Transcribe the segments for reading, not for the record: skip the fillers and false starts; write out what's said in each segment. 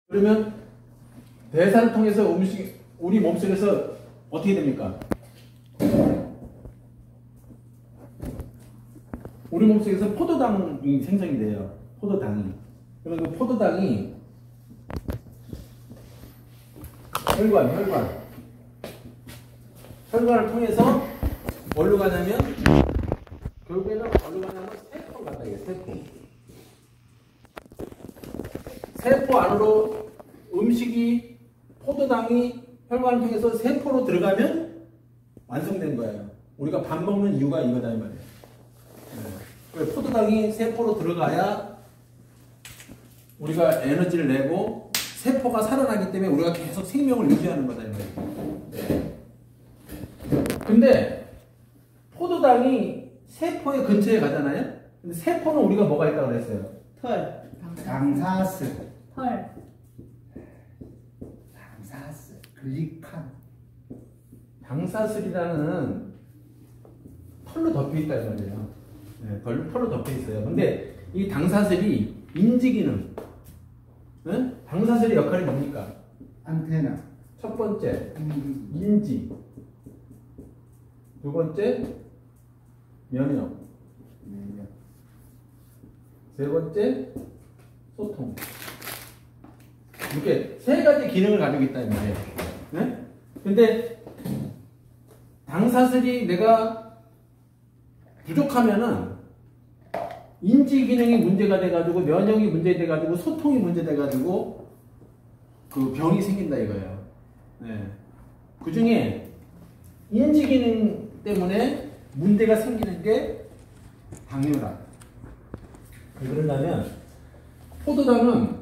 그러면 대사를 통해서 음식 우리 몸속에서 어떻게 됩니까? 우리 몸속에서 포도당이 생성이 돼요. 포도당이. 그래서 그 포도당이 혈관을 통해서 뭘로 가냐면 결국에는 어디로 가냐면 세포로 간다. 이게 세포 안으로 음식이 포도당이 혈관을 통해서 세포로 들어가면 완성된 거예요. 우리가 밥 먹는 이유가 이거다 이 말이에요. 네. 포도당이 세포로 들어가야 우리가 에너지를 내고 세포가 살아나기 때문에 우리가 계속 생명을 유지하는 거다 이 말이에요. 네. 근데 포도당이 세포의 근처에 가잖아요. 근데 세포는 우리가 뭐가 있다고 그랬어요? 털. 당사스. 털. 당사스. 글리칸. 당사슬이라는 털로 덮여 있다 이 말이에요. 네, 털로 덮여 있어요. 근데 이 당사슬이 인지기능. 네? 당사슬의 역할이 뭡니까? 안테나. 첫 번째, 인지. 두 번째, 면역. 세 번째, 소통. 이렇게 세 가지 기능을 가지고 있다 이 말이에요. 네? 근데 당사슬이 내가 부족하면은 인지 기능이 문제가 돼가지고 면역이 문제돼가지고 소통이 문제돼가지고 그 병이 생긴다 이거예요. 네. 그 중에 인지 기능 때문에 문제가 생기는 게 당뇨다. 왜 그러냐면 포도당은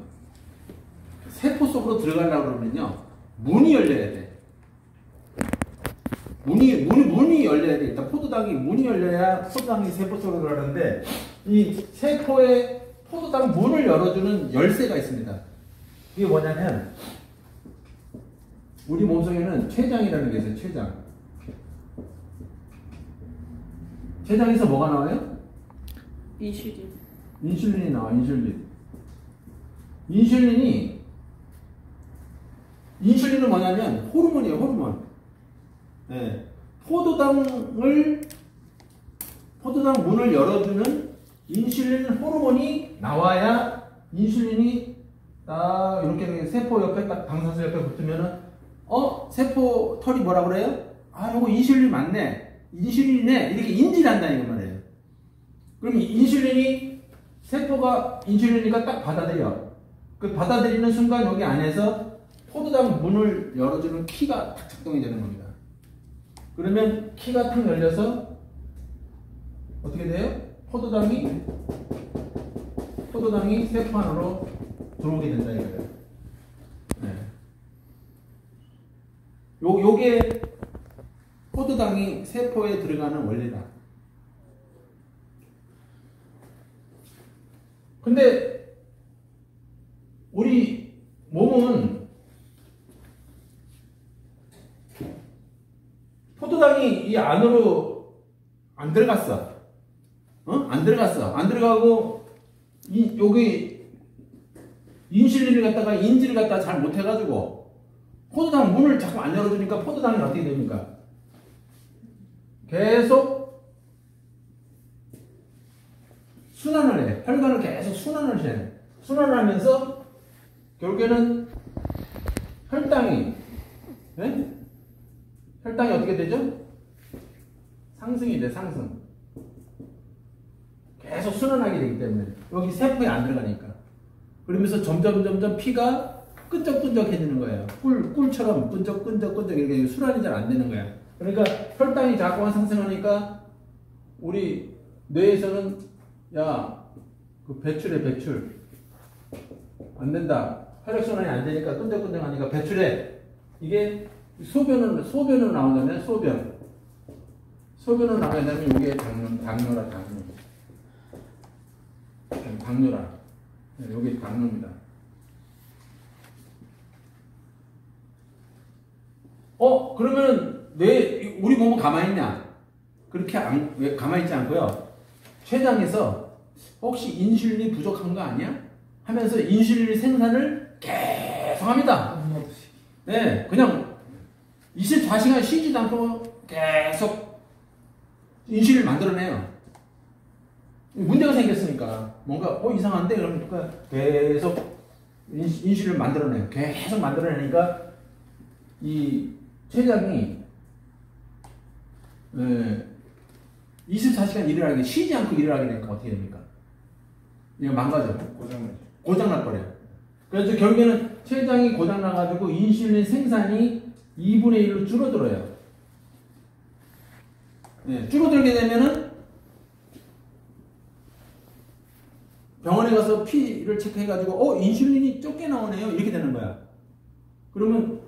세포 속으로 들어가려고 그러면요 문이 열려야 돼. 문이 열려야 돼. 일단 포도당이 문이 열려야 포도당이 세포 속으로 들어가는데 이 세포에 포도당 문을 열어주는 열쇠가 있습니다. 이게 뭐냐면 우리 몸속에는 췌장이라는 게 있어요. 췌장. 췌장에서 뭐가 나와요? 인슐린이 나와. 인슐린은 뭐냐면 호르몬이에요. 호르몬. 네. 포도당 문을 열어주는 인슐린 호르몬이 나와야 인슐린이 딱 이렇게 세포 옆에 딱 당사슬 옆에 붙으면은 세포 털이 뭐라 그래요? 아 요거 인슐린 맞네. 인슐린이네. 이렇게 인지를 한다는 거 말이에요. 그럼 세포가 인슐린이니까 딱 받아들여. 그 받아들이는 순간 여기 안에서 포도당 문을 열어주는 키가 딱 작동이 되는 겁니다. 그러면 키가 탁 열려서 어떻게 돼요? 포도당이 세포 안으로 들어오게 된다 이거예요. 네. 요게 포도당이 세포에 들어가는 원리다. 근데 우리 몸은 포도당이 이 안으로 안 들어갔어. 안 들어가고 여기 인슐린을 갖다가 인지를 갖다가 잘 못해가지고 포도당 문을 자꾸 안 열어주니까 포도당이 어떻게 됩니까? 계속 순환을 해. 혈관을 계속 순환을 해. 순환을 하면서 결국에는 혈당이 어떻게 되죠? 상승이 돼. 상승. 계속 순환하게 되기 때문에 여기 세포에 안 들어가니까. 그러면서 점점 피가 끈적끈적해지는 거예요. 꿀처럼 끈적끈적 이렇게 순환이 잘 안 되는 거야. 그러니까 혈당이 자꾸만 상승하니까 우리 뇌에서는 그 배출 안 된다. 혈액순환이 안 되니까 끈적끈적하니까 배출해. 이게 소변은 나오냐면 소변은 나오냐면 이게 당뇨라. 네, 여기 당뇨입니다. 그러면 왜 우리 몸은 가만히 있냐? 왜 가만히 있지 않고요. 췌장에서 혹시 인슐린이 부족한 거 아니야? 하면서 인슐린 생산을 계속 멀쩡합니다. 네, 그냥 24시간 쉬지도 않고 계속 인슐린을 만들어내요. 문제가 생겼으니까 뭔가 이상한데 그러니까 계속 인슐린을 만들어내요. 계속 만들어내니까 이 췌장이 24시간 일을 하게 쉬지 않고 일을 하게 되니까 어떻게 됩니까? 이거 망가져. 고장날 거래요. 그래서 결국에는 췌장이 고장나가지고 인슐린 생산이 2분의 1로 줄어들어요. 네, 줄어들게 되면은 병원에 가서 피를 체크해가지고 인슐린이 적게 나오네요. 이렇게 되는 거야. 그러면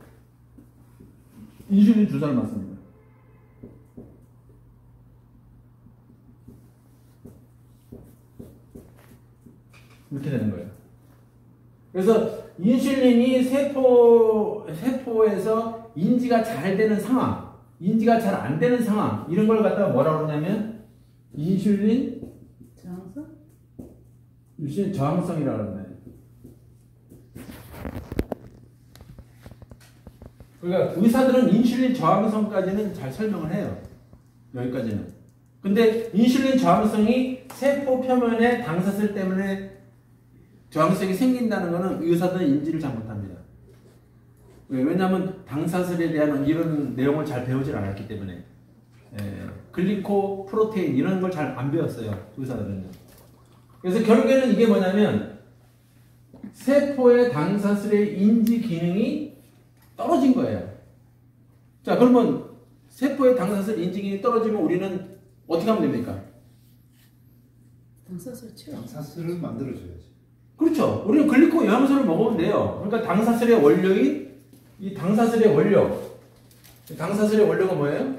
인슐린 주사를 맞습니다. 이렇게 되는 거예요. 그래서 인슐린이 세포에서 인지가 잘 되는 상황, 인지가 잘 안 되는 상황, 이런 걸 갖다가 뭐라고 그러냐면 인슐린 저항성이라고 그러나요? 그러니까 의사들은 인슐린 저항성까지는 잘 설명을 해요. 여기까지는. 근데 인슐린 저항성이 세포 표면에 당사슬 때문에 저항성이 생긴다는 것은 의사들은 인지를 잘 못합니다. 왜냐하면 당사슬에 대한 이런 내용을 잘 배우질 않았기 때문에. 글리코 프로테인 이런 걸 잘 안 배웠어요. 의사들은요. 그래서 결국에는 이게 뭐냐면 세포의 당사슬의 인지 기능이 떨어진 거예요. 자, 그러면 세포의 당사슬 인지 기능이 떨어지면 우리는 어떻게 하면 됩니까? 당사슬을 만들어줘야지. 그렇죠. 우리는 글리코 영양소를 먹으면 돼요. 그러니까 당사슬의 원료인 이 당사슬의 원료. 당사슬의 원료가 뭐예요?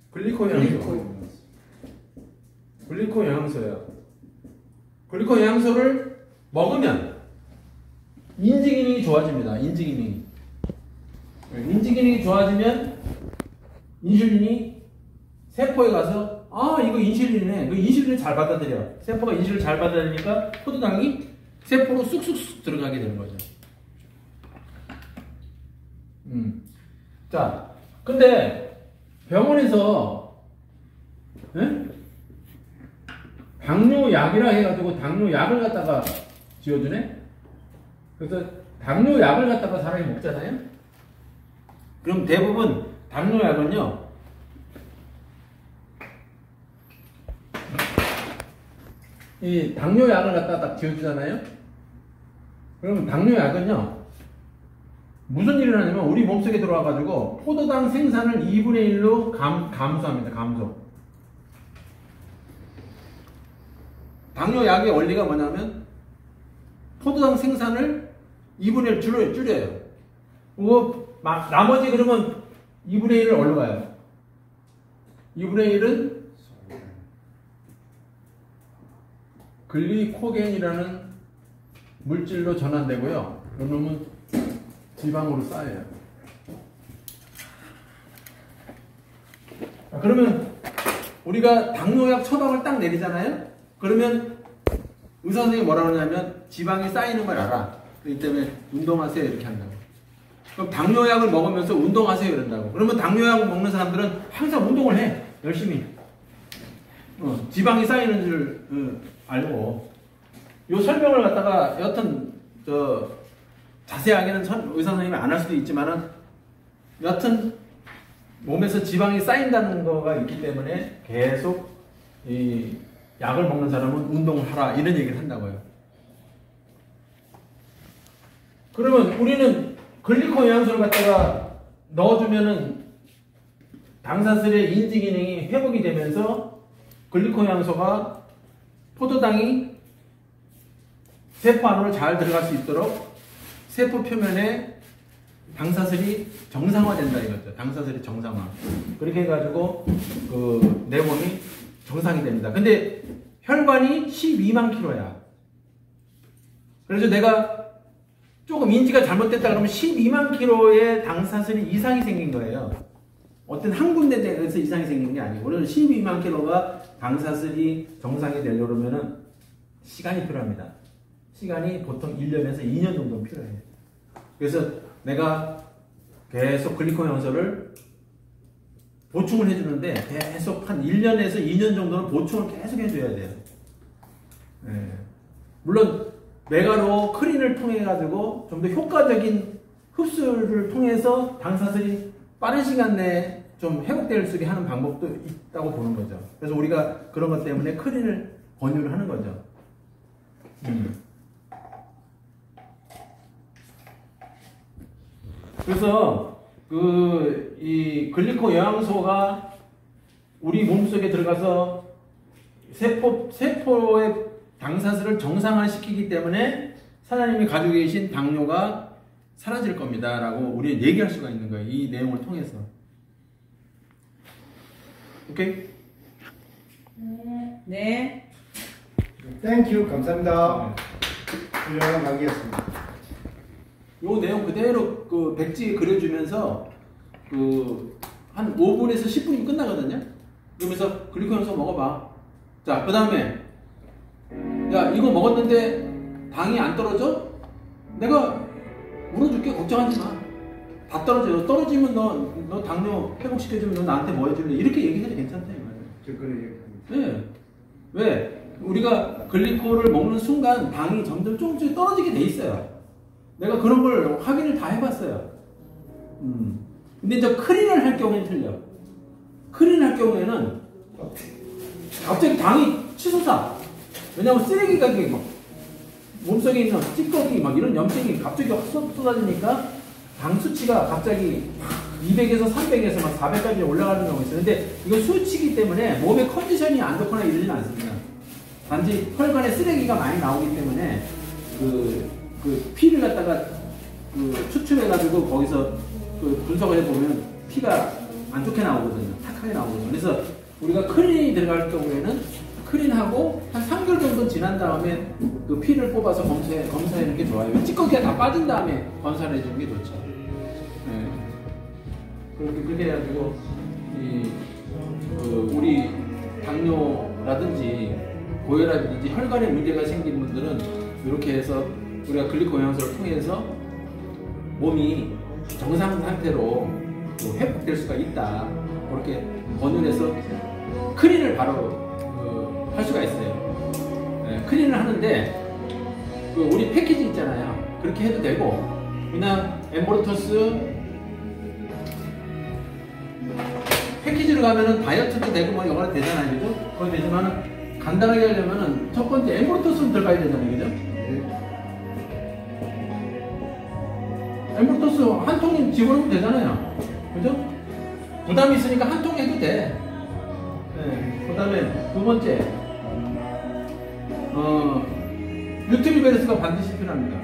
글리코 영양소. 글리코 영양소예요. 글리코 영양소를 먹으면 인지 기능이 좋아집니다. 인지 기능이. 인지 기능이 좋아지면 인슐린이 세포에 가서 이거 인슐린이네. 그 인슐린을 잘 받아들여. 세포가 인슐린을 잘 받아들이니까 포도당이 세포로 쑥쑥쑥 들어가게 되는 거죠. 자, 근데 병원에서 당뇨약이라 해가지고 당뇨약을 갖다가 지어주네? 그래서 당뇨약을 갖다가 사람이 먹잖아요? 그럼 대부분 당뇨약은요, 이 당뇨약을 갖다가 딱 지어주잖아요? 그러면 당뇨약은요, 무슨 일을 하냐면 우리 몸속에 들어와가지고 포도당 생산을 2분의 1로 감소합니다. 감소. 당뇨약의 원리가 뭐냐면 포도당 생산을 2분의 1 줄여요. 그리고 나머지 그러면 2분의 1을 어디로 가요? 2분의 1은 글리코겐이라는 물질로 전환되고요. 그러면 지방으로 쌓여요. 그러면 우리가 당뇨약 처방을 딱 내리잖아요? 그러면 의사 선생님이 뭐라고 하냐면 지방이 쌓이는 걸 알아. 그렇기 때문에 운동하세요 이렇게 한다고. 그럼 당뇨약을 먹으면서 운동하세요 이런다고. 그러면 당뇨약을 먹는 사람들은 항상 운동을 해. 열심히. 지방이 쌓이는 줄 알고. 요 설명을 갖다가 여튼 자세하게는 의사 선생님이 안 할 수도 있지만은 여튼 몸에서 지방이 쌓인다는 거가 있기 때문에 계속 이 약을 먹는 사람은 운동을 하라 이런 얘기를 한다고요. 그러면 우리는 글리코 영양소를 갖다가 넣어주면은 당사슬의 인지 기능이 회복이 되면서 글리코 영양소가 포도당이 세포 안으로 잘 들어갈 수 있도록 세포 표면에 당사슬이 정상화된다 이거죠. 당사슬이 정상화. 그렇게 해가지고 내 몸이 정상이 됩니다. 근데 혈관이 12만 킬로야. 그래서 내가 조금 인지가 잘못됐다 그러면 12만 킬로의 당사슬이 이상이 생긴 거예요. 어떤 한 군데 대해서 이상이 생긴 게 아니고, 오늘 12만 킬로가 당사슬이 정상이 되려면은 시간이 필요합니다. 시간이 보통 1년에서 2년 정도 필요해요. 그래서 내가 계속 글리코겐 영양소를 보충을 해주는데 계속 한 1년에서 2년 정도는 보충을 계속 해줘야 돼요. 예. 물론 메가로 크린을 통해 가지고 좀 더 효과적인 흡수를 통해서 당사슬이 빠른 시간 내에 좀 회복될 수 있게 하는 방법도 있다고 보는 거죠. 그래서 우리가 그런 것 때문에 크린을 권유를 하는 거죠. 그래서 이 글리코 영양소가 우리 몸속에 들어가서 세포의 당사슬을 정상화시키기 때문에 하나님이 가지고 계신 당뇨가 사라질 겁니다 라고 우리는 얘기할 수가 있는 거예요. 이 내용을 통해서. 오케이? 네. 땡큐 감사합니다. 훌륭한 강의였습니다. 요 내용 그대로 그 백지에 그려주면서 한 5분에서 10분이면 끝나거든요. 그러면서 글리코 영양소 먹어봐. 자, 그 다음에 야 이거 먹었는데 당이 안 떨어져? 내가 물어줄게. 걱정하지 마. 다 떨어져. 떨어지면 너 당뇨 회복시켜주면 너 나한테 뭐 해줄래? 이렇게 얘기해도 괜찮다 이 말이에요. 저 그래 얘기합니다. 네. 왜? 우리가 글리코를 먹는 순간 당이 점점 조금씩 떨어지게 돼 있어요. 내가 그런 걸 확인을 다 해봤어요. 근데 이제 크린을 할 경우에는 틀려. 크린 할 경우에는 갑자기 당이 치솟아. 왜냐면 쓰레기가 막 몸속에 있는 찌꺼기 막 이런 염증이 갑자기 확 쏟아지니까 당 수치가 갑자기 200에서 300에서 막 400까지 올라가는 경우가 있어요. 근데 이건 수치이기 때문에 몸의 컨디션이 안 좋거나 이러지는 않습니다. 단지 혈관에 쓰레기가 많이 나오기 때문에 피를 갖다가 추출해가지고 거기서 분석을 해보면 피가 안 좋게 나오거든요. 탁하게 나오거든요. 그래서 우리가 크린이 들어갈 경우에는 크린하고 한 3개월 정도 지난 다음에 그 피를 뽑아서 검사하는 게 좋아요. 찌꺼기가 다 빠진 다음에 검사를 해주는 게 좋죠. 네. 그렇게 해가지고 우리 당뇨라든지 고혈압이든지 혈관에 문제가 생긴 분들은 이렇게 해서 우리가 글리코 영양소를 통해서 몸이 정상 상태로 회복될 수가 있다. 그렇게 권유해서 크린을 바로 할 수가 있어요. 네, 크린을 하는데 우리 패키지 있잖아요. 그렇게 해도 되고 그냥 엠보르토스 패키지로 가면은 다이어트도 되고 뭐 이거는 되잖아요. 그죠? 그건 되지만 간단하게 하려면은 첫 번째 엠보르토스는 들어가야 되잖아요. 그죠? 엠보르토스 한 통이 집어넣으면 되잖아요. 그죠? 부담이 있으니까 한 통 해도 돼. 네. 그 다음에 두 번째 뉴트리베르스가 반드시 필요합니다.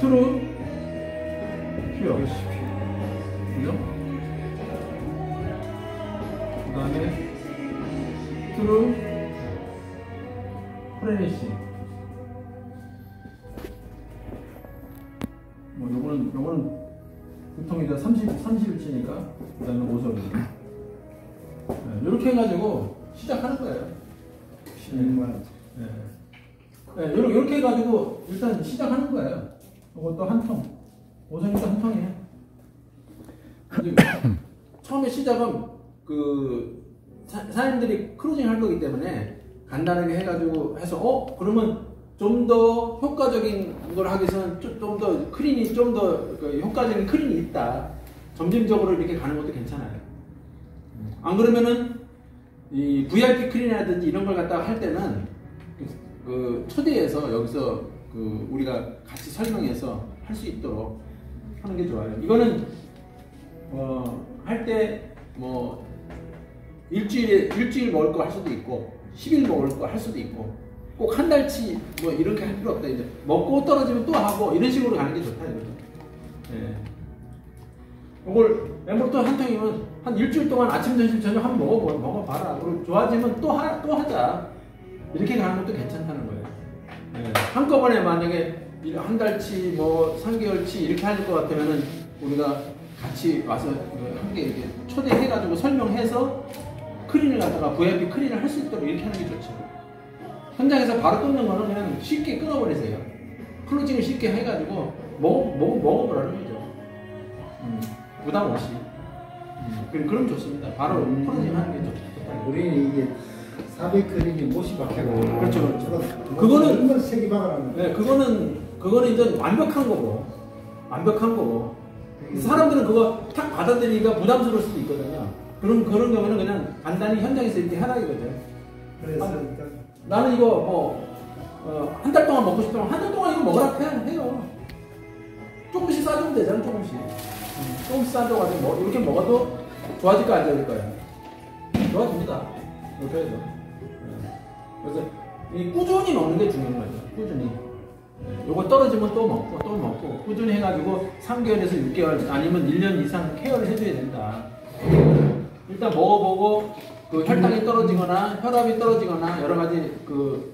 트루 필요. 그죠? 그 다음에 트루 프레니시. 뭐 요거는 보통이다 30일치니까 그 다음에 5석이죠. 네, 이렇게 해가지고 시작하는 거예요. 네. 네, 이렇게 해가지고 일단 시작하는 거예요. 이것도 한 통. 5석이니까 한 통이에요. 처음에 시작은 사장님들이 크루징 할 거기 때문에 간단하게 해가지고 해서 그러면 좀 더 효과적인 걸 하기 위해서는 좀 더 크린이 좀 더 효과적인 크린이 있다. 점진적으로 이렇게 가는 것도 괜찮아요. 안 그러면은 이 VIP 크린이라든지 이런 걸 갖다가 할 때는 초대해서 여기서 우리가 같이 설명해서 할 수 있도록 하는 게 좋아요. 이거는 할 때 뭐 일주일 먹을 거 할 수도 있고 10일 먹을 거 할 수도 있고 꼭 한 달치 뭐 이렇게 할 필요 없다. 이제 먹고 떨어지면 또 하고 이런 식으로 가는 게 좋다 이거죠. 예. 이걸 엠보르토 한 통이면 한 일주일 동안 아침, 점심, 저녁 한번 먹어봐라. 그리고 좋아지면 또 하자. 이렇게 가는 것도 괜찮다는 거예요. 예. 한꺼번에 만약에 한 달치 뭐 3개월치 이렇게 할 것 같으면은 우리가 같이 와서 함께 이렇게 초대해가지고 설명해서 크린을 갖다가 VIP 크린을 할 수 있도록 이렇게 하는 게 좋죠. 현장에서 바로 끊는 거는 그냥 쉽게 끊어버리세요. 클로징을 쉽게 해가지고 먹어보라는 거죠. 부담 없이. 그럼 좋습니다. 바로 클로징 하는 게 좋다. 우리는 이게 400그림이 못이 박혀고. 그렇죠. 그거는 얼마나 색이 박아놨는 네, 그거는 이제 완벽한 거고. 완벽한 거고. 사람들은 그거 탁 받아들이기가 부담스러울 수도 있거든요. 그런 경우는 그냥 간단히 현장에서 이렇게 하라 이거죠. 그래서 나는 이거 뭐 한 달 동안 먹고 싶으면 한 달 동안 이거 먹으라 해요. 조금씩 싸주면 되잖아. 조금씩 싸줘가지고 뭐 이렇게 먹어도 좋아질까 안 좋아질까요? 좋아집니다. 이렇게 해서. 그래서 이 꾸준히 먹는 게 중요한 거죠. 꾸준히. 요거 떨어지면 또 먹고 꾸준히 해가지고 3개월에서 6개월 아니면 1년 이상 케어를 해줘야 된다. 일단 먹어보고 그 혈당이 떨어지거나 혈압이 떨어지거나 여러 가지 그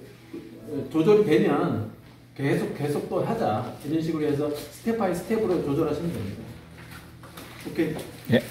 조절이 되면 계속 또 하자. 이런 식으로 해서 스텝 바이 스텝으로 조절하시면 됩니다. 오케이. 예.